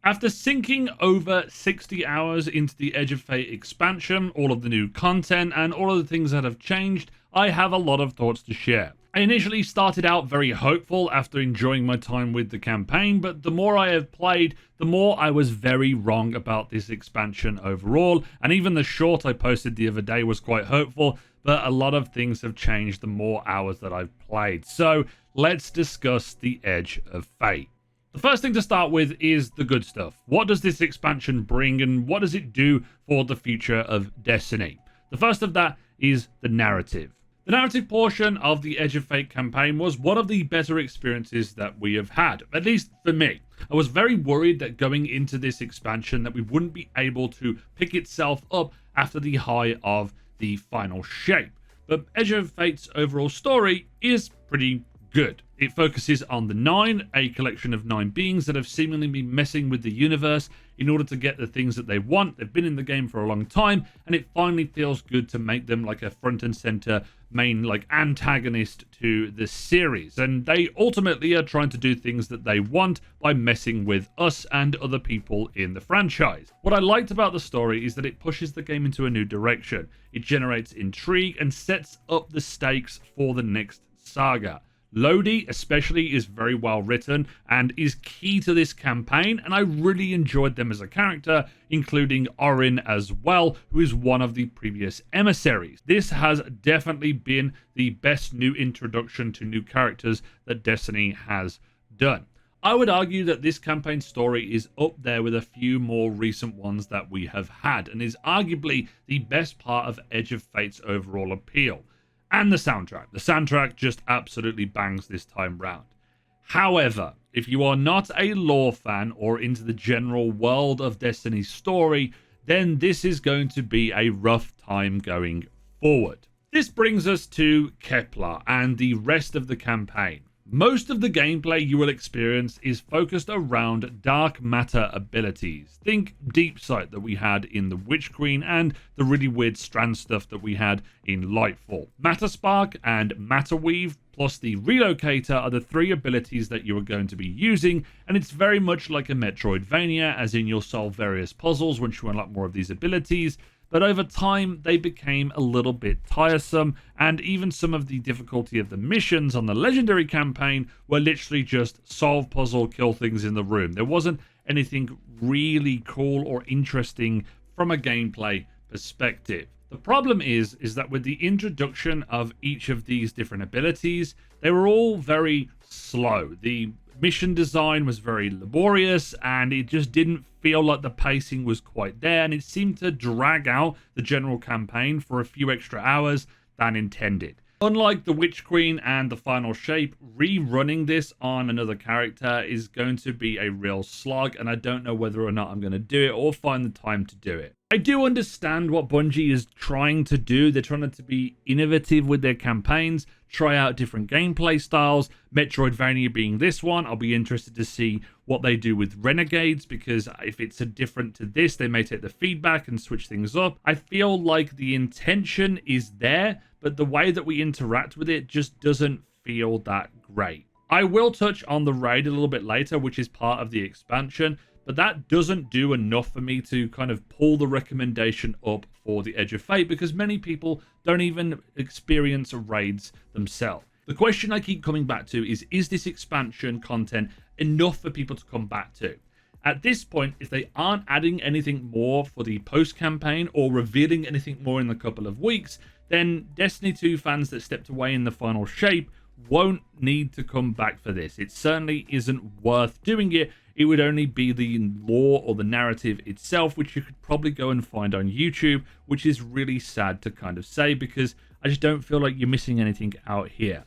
After sinking over 60 hours into the Edge of Fate expansion, all of the new content, and all of the things that have changed, I have a lot of thoughts to share. I initially started out very hopeful after enjoying my time with the campaign, but the more I have played, the more I was very wrong about this expansion overall, and even the short I posted the other day was quite hopeful, but a lot of things have changed the more hours that I've played. So let's discuss the Edge of Fate. The first thing to start with is the good stuff. What does this expansion bring, and what does it do for the future of Destiny? The first of that is the narrative. The narrative portion of the Edge of Fate campaign was one of the better experiences that we have had, at least for me. I was very worried that going into this expansion that we wouldn't be able to pick itself up after the high of the final shape. But Edge of Fate's overall story is pretty good. It focuses on the Nine, a collection of 9 beings that have seemingly been messing with the universe in order to get the things that they want. They've been in the game for a long time, and it finally feels good to make them like a front and center main antagonist to the series. And they ultimately are trying to do things that they want by messing with us and other people in the franchise. What I liked about the story is that it pushes the game into a new direction. It generates intrigue and sets up the stakes for the next saga. Lodi especially is very well written and is key to this campaign, and I really enjoyed them as a character, including Orin as well, who is one of the previous emissaries. This has definitely been the best new introduction to new characters that Destiny has done. I would argue that this campaign story is up there with a few more recent ones that we have had, and is arguably the best part of Edge of Fate's overall appeal. And the soundtrack. The soundtrack just absolutely bangs this time round. However, if you are not a lore fan or into the general world of Destiny's story, then this is going to be a rough time going forward. This brings us to Kepler and the rest of the campaign. Most of the gameplay you will experience is focused around dark matter abilities. Think Deep Sight that we had in the Witch Queen and the really weird strand stuff that we had in Lightfall. Matter Spark and Matter Weave plus the Relocator are the 3 abilities that you are going to be using, and it's very much like a Metroidvania, as in you'll solve various puzzles once you unlock more of these abilities. But over time, they became a little bit tiresome, and even some of the difficulty of the missions on the Legendary campaign were literally just solve puzzle, kill things in the room. There wasn't anything really cool or interesting from a gameplay perspective. The problem is that with the introduction of each of these different abilities, they were all very slow. The mission design was very laborious, and it just didn't feel like the pacing was quite there, and it seemed to drag out the general campaign for a few extra hours than intended. Unlike the Witch Queen and the Final Shape, rerunning this on another character is going to be a real slog, and I don't know whether or not I'm going to do it or find the time to do it. I do understand what Bungie is trying to do. They're trying to be innovative with their campaigns, try out different gameplay styles, Metroidvania being this one. I'll be interested to see what they do with Renegades, because if it's a different to this, they may take the feedback and switch things up. I feel like the intention is there, but the way that we interact with it just doesn't feel that great. I will touch on the raid a little bit later, which is part of the expansion, but that doesn't do enough for me to kind of pull the recommendation up for the Edge of Fate, because many people don't even experience raids themselves. The question I keep coming back to is this expansion content enough for people to come back to? At this point, if they aren't adding anything more for the post-campaign or revealing anything more in a couple of weeks, then Destiny 2 fans that stepped away in the Final Shape won't need to come back for this. It certainly isn't worth doing it. It would only be the lore or the narrative itself, which you could probably go and find on YouTube, which is really sad to kind of say, because I just don't feel like you're missing anything out here.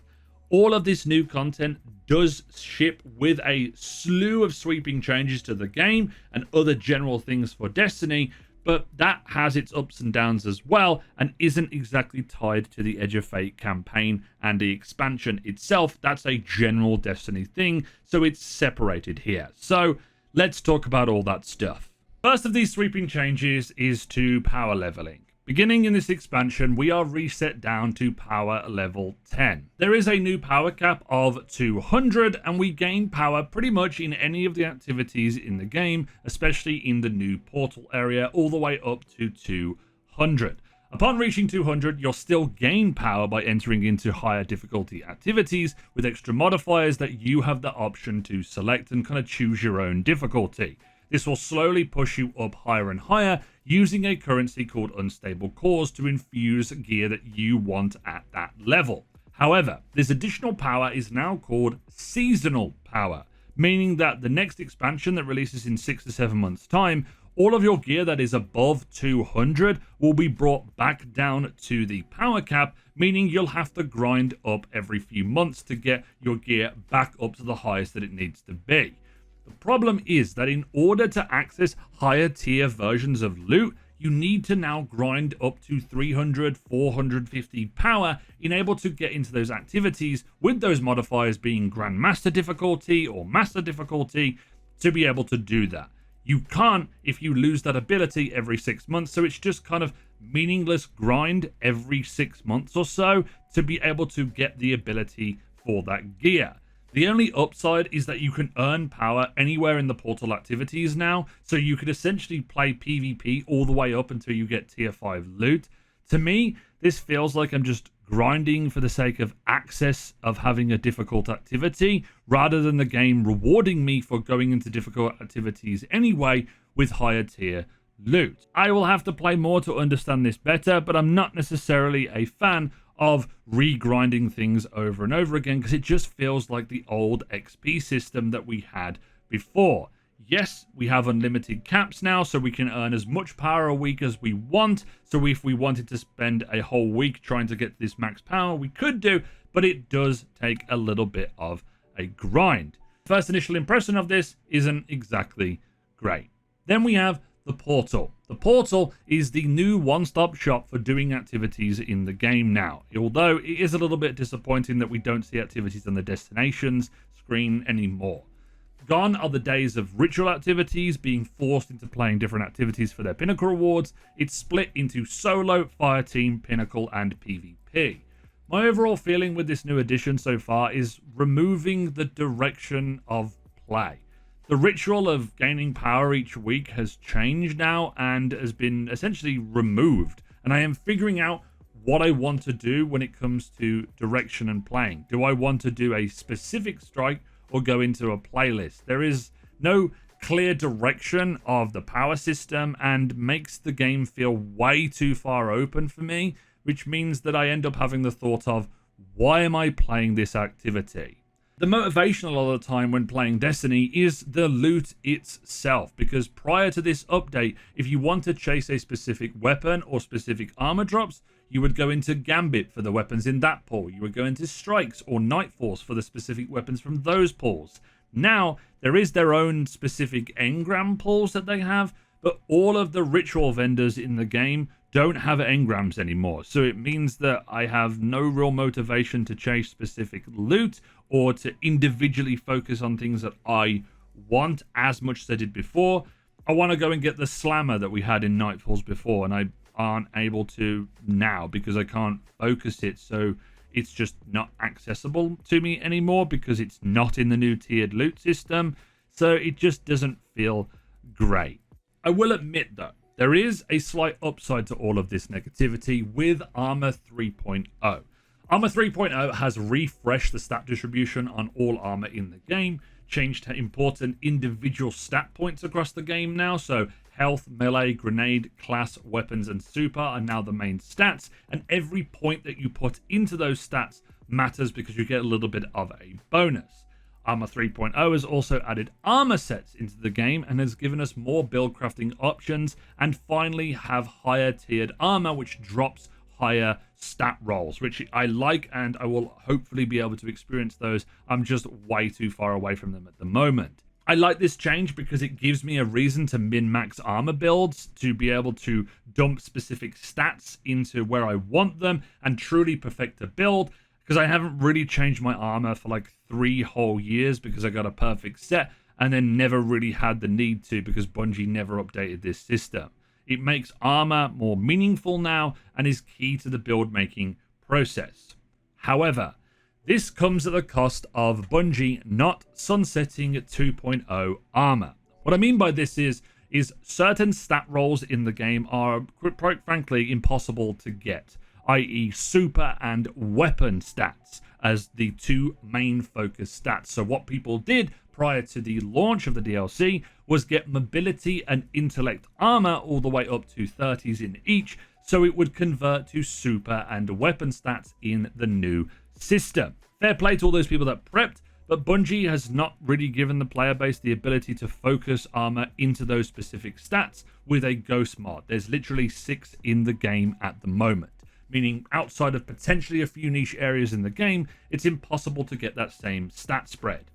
All of this new content does ship with a slew of sweeping changes to the game and other general things for Destiny, but that has its ups and downs as well, and isn't exactly tied to the Edge of Fate campaign and the expansion itself. That's a general Destiny thing, so it's separated here. So let's talk about all that stuff. First of these sweeping changes is to power leveling. Beginning in this expansion, we are reset down to power level 10. There is a new power cap of 200, and we gain power pretty much in any of the activities in the game, especially in the new portal area, all the way up to 200. Upon reaching 200, you'll still gain power by entering into higher difficulty activities with extra modifiers that you have the option to select and kind of choose your own difficulty. This will slowly push you up higher and higher using a currency called unstable cores to infuse gear that you want at that level. However, this additional power is now called seasonal power, meaning that the next expansion that releases in 6 to 7 months' time, all of your gear that is above 200 will be brought back down to the power cap, meaning you'll have to grind up every few months to get your gear back up to the highest that it needs to be. The problem is that in order to access higher tier versions of loot, you need to now grind up to 300, 450 power in able to get into those activities, with those modifiers being Grandmaster difficulty or Master difficulty, to be able to do that. You can't if you lose that ability every 6 months, so it's just kind of meaningless grind every 6 months or so to be able to get the ability for that gear. The only upside is that you can earn power anywhere in the portal activities now, so you could essentially play PvP all the way up until you get tier 5 loot. To me, this feels like I'm just grinding for the sake of access of having a difficult activity, rather than the game rewarding me for going into difficult activities anyway with higher tier loot. I will have to play more to understand this better, but I'm not necessarily a fan of re-grinding things over and over again, because it just feels like the old XP system that we had before. Yes, we have unlimited caps now, so we can earn as much power a week as we want. So if we wanted to spend a whole week trying to get this max power, we could do, but it does take a little bit of a grind. First initial impression of this isn't exactly great. Then we have the portal. The portal is the new one-stop shop for doing activities in the game now, although it is a little bit disappointing that we don't see activities on the destinations screen anymore. Gone are the days of ritual activities being forced into playing different activities for their pinnacle rewards. It's split into solo, fire team, pinnacle, and PvP. My overall feeling with this new addition so far is removing the direction of play. The ritual of gaining power each week has changed now and has been essentially removed. And I am figuring out what I want to do when it comes to direction and playing. Do I want to do a specific strike or go into a playlist? There is no clear direction of the power system and makes the game feel way too far open for me, which means that I end up having the thought of, why am I playing this activity? The motivation a lot of the time when playing Destiny is the loot itself, because prior to this update, if you want to chase a specific weapon or specific armor drops, you would go into Gambit for the weapons in that pool. You would go into Strikes or Night Force for the specific weapons from those pools. Now, there is their own specific engram pools that they have, but all of the ritual vendors in the game don't have engrams anymore. So it means that I have no real motivation to chase specific loot or to individually focus on things that I want as much as I did before. I want to go and get the slammer that we had in Nightfalls before, and I aren't able to now because I can't focus it. So it's just not accessible to me anymore because it's not in the new tiered loot system. So it just doesn't feel great. I will admit though, there is a slight upside to all of this negativity with Armor 3.0. Armor 3.0 has refreshed the stat distribution on all armor in the game, changed important individual stat points across the game now, so health, melee, grenade, class, weapons, and super are now the main stats, and every point that you put into those stats matters because you get a little bit of a bonus. Armor 3.0 has also added armor sets into the game and has given us more build crafting options, and finally have higher tiered armor which drops higher stat rolls, which I like, and I will hopefully be able to experience those. I'm just way too far away from them at the moment. I like this change because it gives me a reason to min-max armor builds, to be able to dump specific stats into where I want them and truly perfect a build, because I haven't really changed my armor for like 3 whole years because I got a perfect set and then never really had the need to because Bungie never updated this system. It makes armor more meaningful now and is key to the build making process. However, this comes at the cost of Bungie not sunsetting 2.0 armor. What I mean by this is certain stat rolls in the game are, quite frankly, impossible to get, i.e. super and weapon stats as the two main focus stats. So what people did prior to the launch of the DLC was get mobility and intellect armor all the way up to 30s in each, so it would convert to super and weapon stats in the new system. Fair play to all those people that prepped, but Bungie has not really given the player base the ability to focus armor into those specific stats with a ghost mod. There's literally 6 in the game at the moment, meaning outside of potentially a few niche areas in the game, it's impossible to get that same stat spread.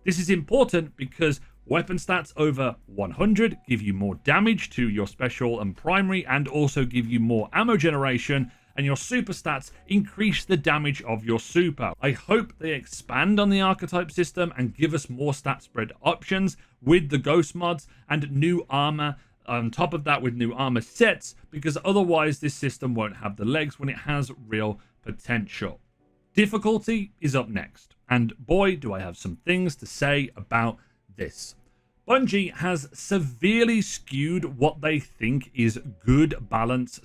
This is important because weapon stats over 100 give you more damage to your special and primary and also give you more ammo generation, and your super stats increase the damage of your super. I hope they expand on the archetype system and give us more stat spread options with the ghost mods and new armor on top of that with new armor sets, because otherwise this system won't have the legs when it has real potential. Difficulty is up next, and boy do I have some things to say about this. Bungie has severely skewed what they think is good balance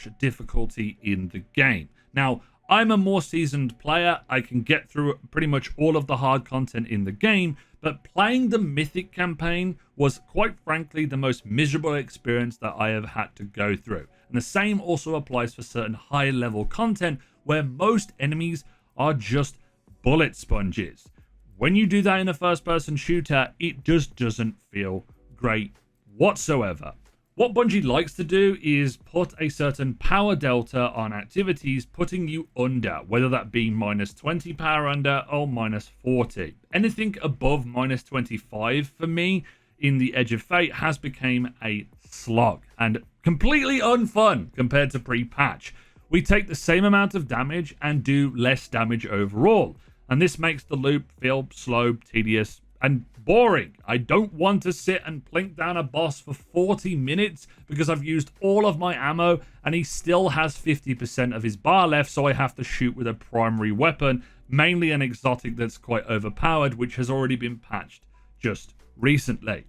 / difficulty in the game. Now, I'm a more seasoned player. I can get through pretty much all of the hard content in the game, but playing the Mythic campaign was, quite frankly, the most miserable experience that I have had to go through. And the same also applies for certain high-level content where most enemies are just bullet sponges. When you do that in a first-person shooter, it just doesn't feel great whatsoever. What Bungie likes to do is put a certain power delta on activities, putting you under, whether that be minus 20 power under or minus 40. Anything above minus 25 for me in the Edge of Fate has become a slog and completely unfun compared to pre-patch. We take the same amount of damage and do less damage overall, and this makes the loop feel slow, tedious, and boring. I don't want to sit and plink down a boss for 40 minutes because I've used all of my ammo and he still has 50% of his bar left, so I have to shoot with a primary weapon, mainly an exotic that's quite overpowered, which has already been patched just recently.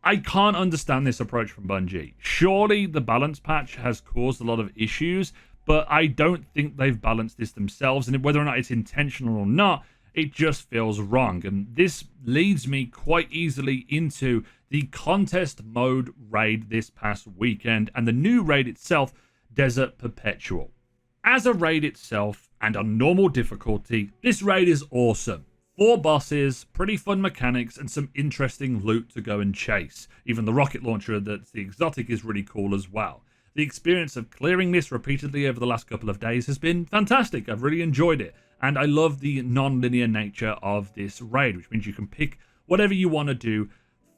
I can't understand this approach from Bungie. Surely the balance patch has caused a lot of issues, but I don't think they've balanced this themselves, and whether or not it's intentional or not, it just feels wrong. And this leads me quite easily into the contest mode raid this past weekend and the new raid itself, Desert Perpetual. As a raid itself and on normal difficulty, this raid is awesome. 4 bosses, pretty fun mechanics, and some interesting loot to go and chase. Even the rocket launcher that's the exotic is really cool as well. The experience of clearing this repeatedly over the last couple of days has been fantastic. I've really enjoyed it. And I love the non-linear nature of this raid, which means you can pick whatever you want to do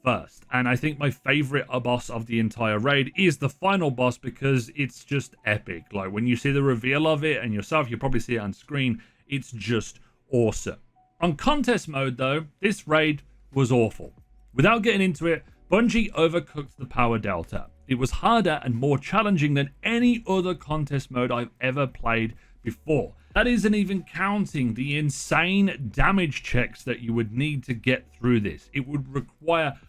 first. And I think my favorite boss of the entire raid is the final boss because it's just epic. Like when you see the reveal of it and yourself, you'll probably see it on screen. It's just awesome. On contest mode though, this raid was awful. Without getting into it, Bungie overcooked the power delta. It was harder and more challenging than any other contest mode I've ever played before. That isn't even counting the insane damage checks that you would need to get through this. It would require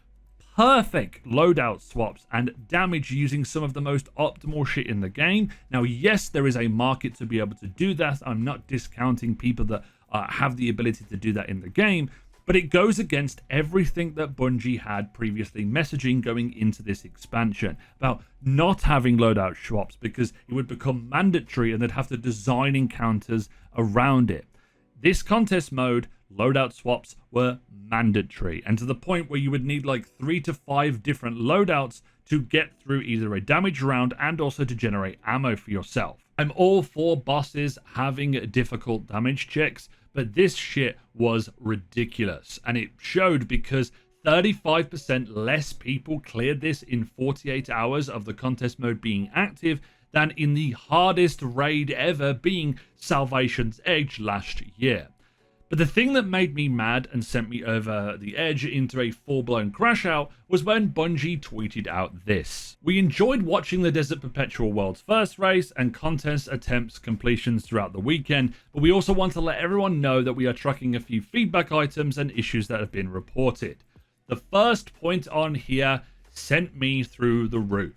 perfect loadout swaps and damage using some of the most optimal shit in the game. Now, yes, there is a market to be able to do that. I'm not discounting people that have the ability to do that in the game, but it goes against everything that Bungie had previously messaging going into this expansion about not having loadout swaps because it would become mandatory and they'd have to design encounters around it. This contest mode, loadout swaps were mandatory, and to the point where you would need like 3 to 5 different loadouts to get through either a damage round and also to generate ammo for yourself. I'm all for bosses having difficult damage checks, but this shit was ridiculous, and it showed because 35% less people cleared this in 48 hours of the contest mode being active than in the hardest raid ever, being Salvation's Edge last year. But the thing that made me mad and sent me over the edge into a full-blown crash out was when Bungie tweeted out this. We enjoyed watching the Desert Perpetual World's first race and contest attempts completions throughout the weekend, but we also want to let everyone know that we are tracking a few feedback items and issues that have been reported. The first point on here sent me through the roof.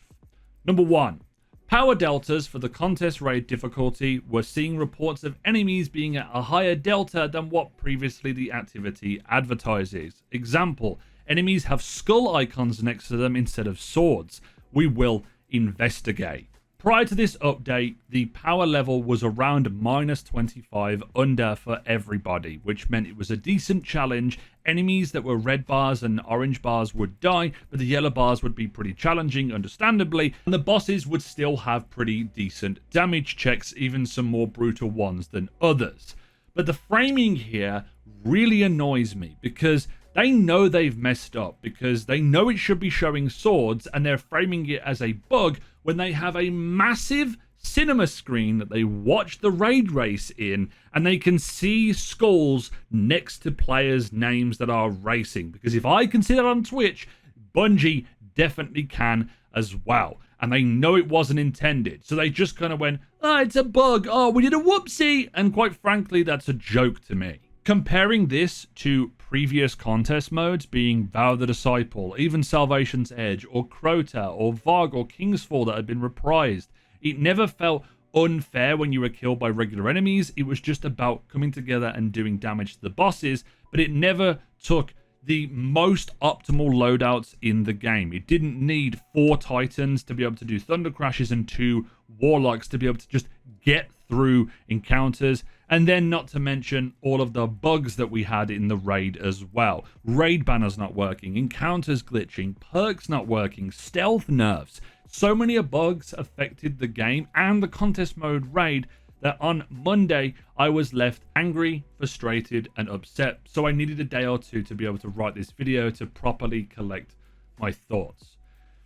Number 1. Power deltas for the contest raid difficulty were seeing reports of enemies being at a higher delta than what previously the activity advertises. Example, enemies have skull icons next to them instead of swords. We will investigate. Prior to this update, the power level was around -25 under for everybody, which meant it was a decent challenge. Enemies that were red bars and orange bars would die, but the yellow bars would be pretty challenging, understandably, and the bosses would still have pretty decent damage checks, even some more brutal ones than others. But the framing here really annoys me because they know they've messed up, because they know it should be showing swords and they're framing it as a bug when they have a massive cinema screen that they watch the raid race in, and they can see skulls next to players' names that are racing. Because if I can see that on Twitch, Bungie definitely can as well. And they know it wasn't intended. So they just kind of went, oh, it's a bug. Oh, we did a whoopsie. And quite frankly, that's a joke to me. Comparing this to previous contest modes being Vow the Disciple, even Salvation's Edge, or Crota, or Varg, or King's Fall that had been reprised, it never felt unfair when you were killed by regular enemies. It was just about coming together and doing damage to the bosses, but it never took the most optimal loadouts in the game. It didn't need 4 Titans to be able to do Thunder Crashes and 2 Warlocks to be able to just get through encounters. And then not to mention all of the bugs that we had in the raid as well. Raid banners not working, encounters glitching, perks not working, stealth nerfs. So many bugs affected the game and the contest mode raid that on Monday I was left angry, frustrated, and upset. So I needed a day or two to be able to write this video to properly collect my thoughts.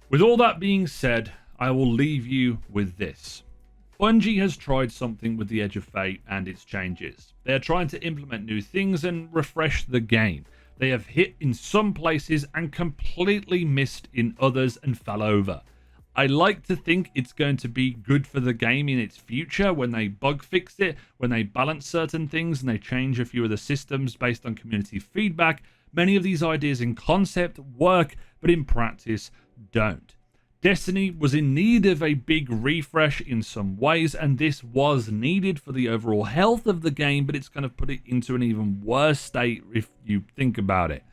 With all that being said, I will leave you with this. Bungie has tried something with the Edge of Fate and its changes. They are trying to implement new things and refresh the game. They have hit in some places and completely missed in others and fell over. I like to think it's going to be good for the game in its future when they bug fix it, when they balance certain things and they change a few of the systems based on community feedback. Many of these ideas in concept work, but in practice don't. Destiny was in need of a big refresh in some ways, and this was needed for the overall health of the game, but it's kind of put it into an even worse state if you think about it.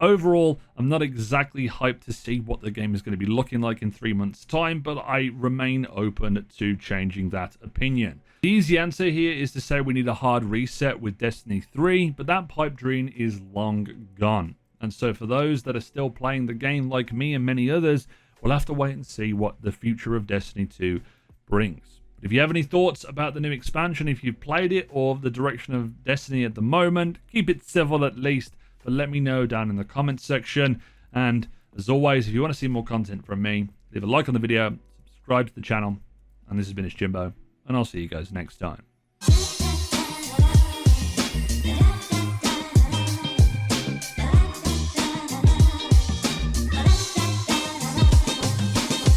Overall, I'm not exactly hyped to see what the game is going to be looking like in 3 months' time, but I remain open to changing that opinion. The easy answer here is to say we need a hard reset with Destiny 3, but that pipe dream is long gone. And so for those that are still playing the game like me and many others, we'll have to wait and see what the future of Destiny 2 brings. But if you have any thoughts about the new expansion, if you've played it, or the direction of Destiny at the moment, keep it civil at least, but let me know down in the comments section. And as always, if you want to see more content from me, leave a like on the video, subscribe to the channel, and this has been Jimbo, and I'll see you guys next time.